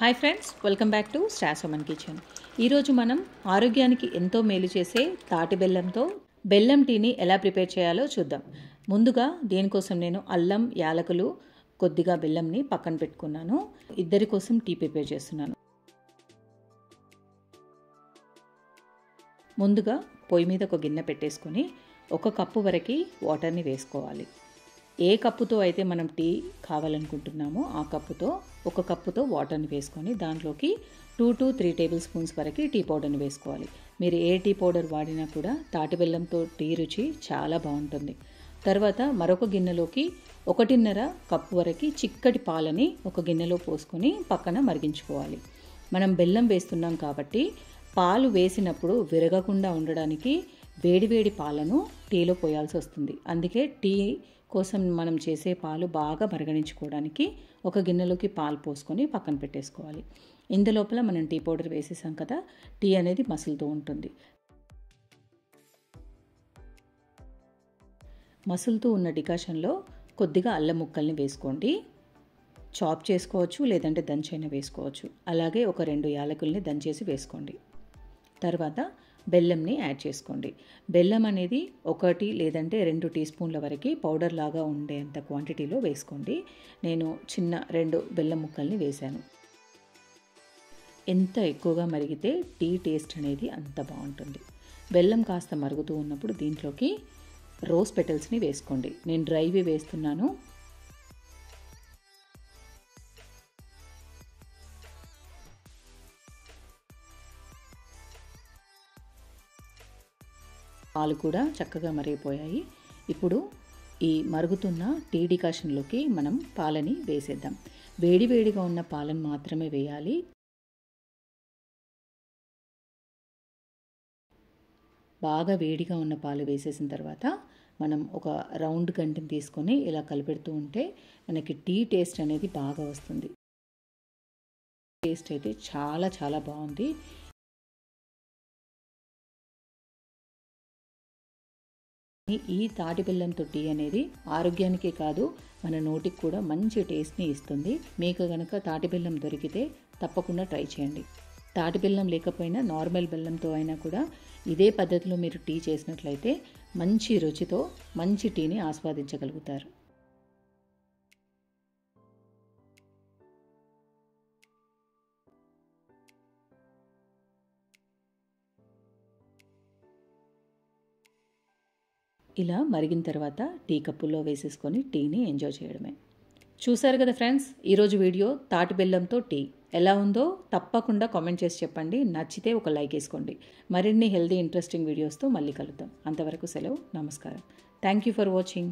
Hi friends, welcome back to stars women kitchen. ఈరోజు మనం ఆరోగ్యానికి ఎంతో మేలు చేసే తాటి బెల్లంతో బెల్లం టీని ఎలా ప్రిపేర్ చేయాలో చూద్దాం. ముందుగా దీనికోసం నేను అల్లం, యాలకులు, కొద్దిగా బెల్లంని పక్కన పెట్టుకున్నాను. ఇద్దరి కోసం టీ ప్రిపేర్ చేస్తున్నాను. ముందుగా పొయ్యి మీద ఒక గిన్నె పెట్టేసుకొని 1 కప్పు వరకు వాటర్ని వేసుకోవాలి. ఏ కప్పుతో అయితే మనం టీ కావాలనుకుంటున్నామో ఆ కప్పుతో 1 కప్పుతో వాటర్ని వేసుకొని దాంట్లోకి 2 to 3 టేబుల్ స్పూన్స్ వరకు టీ పౌడర్ని వేసుకోవాలి. మీరు ఏ టీ పౌడర్ వాడినా కూడా తాటి బెల్లంతో టీ రుచి చాలా బాగుంటుంది. తర్వాత మరొక గిన్నెలోకి 1.5 కప్పు వరకు చిక్కటి పాలని ఒక గిన్నెలో పోసుకొని పక్కన మరిగించుకోవాలి. మనం బెల్లం వేస్తున్నాం కాబట్టి పాలు వేసినప్పుడు విరగకుండా ఉండడానికి వేడివేడి పాలను టీలో పోయాల్సి వస్తుంది. అందుకే టీ కోసం మనం చేసే పాలు బాగా మరగనించుకోవడానికి ఒక గిన్నెలోకి పాలు పోసుకొని పక్కన పెట్టేసుకోవాలి. ఇందులోపల మనం టీ పౌడర్ వేసేసాం కదా, టీ అనేది మసులుతూ ఉంటుంది. మసులుతూ ఉన్న డికాషన్లో కొద్దిగా అల్లం ముక్కల్ని వేసుకోండి. చాప్ చేసుకోవచ్చు, లేదంటే దంచైనా వేసుకోవచ్చు. అలాగే ఒక 2 యాలకుల్ని దంచేసి వేసుకోండి. తర్వాత బెల్లంని యాడ్ చేసుకోండి. బెల్లం అనేది 1 లేదంటే 2 టీ స్పూన్ల వరకు పౌడర్ లాగా ఉండేంత క్వాంటిటీలో వేసుకోండి. నేను చిన్న 2 బెల్లం ముక్కల్ని వేశాను. ఎంత ఎక్కువగా మరిగితే టీ టేస్ట్ అనేది అంత బాగుంటుంది. బెల్లం కాస్త మరుగుతూ ఉన్నప్పుడు దీంట్లోకి రోజ్ పెటల్స్ని వేసుకోండి. నేను డ్రైవి వేస్తున్నాను. పాలు కూడా చక్కగా మరిగిపోయాయి. ఇప్పుడు ఈ మరుగుతున్న టీ డికాషన్లోకి మనం పాలని వేసేద్దాం. వేడివేడిగా ఉన్న పాలను మాత్రమే వేయాలి. బాగా వేడిగా ఉన్న పాలు వేసేసిన తర్వాత మనం ఒక రౌండ్ గంటని తీసుకొని ఇలా కలిపెడుతూ ఉంటే మనకి టీ టేస్ట్ అనేది బాగా వస్తుంది. టేస్ట్ అయితే చాలా చాలా బాగుంది. ఈ తాటి బెల్లంతో టీ అనేది ఆరోగ్యానికే కాదు, మన నోటికి కూడా మంచి టేస్ట్ని ఇస్తుంది. మీకు కనుక తాటి బెల్లం దొరికితే తప్పకుండా ట్రై చేయండి. తాటి బెల్లం లేకపోయినా నార్మల్ బెల్లంతో అయినా కూడా ఇదే పద్ధతిలో మీరు టీ చేసినట్లయితే మంచి రుచితో మంచి టీని ఆస్వాదించగలుగుతారు. ఇలా మరిగిన తర్వాత టీ కప్పుల్లో వేసేసుకొని టీని ఎంజాయ్ చేయడమే. చూసారు కదా ఫ్రెండ్స్, ఈరోజు వీడియో తాటి బెల్లంతో టీ ఎలా ఉందో తప్పకుండా కామెంట్ చేసి చెప్పండి. నచ్చితే ఒక లైక్ వేసుకోండి. మరిన్ని హెల్దీ ఇంట్రెస్టింగ్ వీడియోస్తో మళ్ళీ కలుద్దాం. అంతవరకు సెలవు. నమస్కారం. Thank you for watching.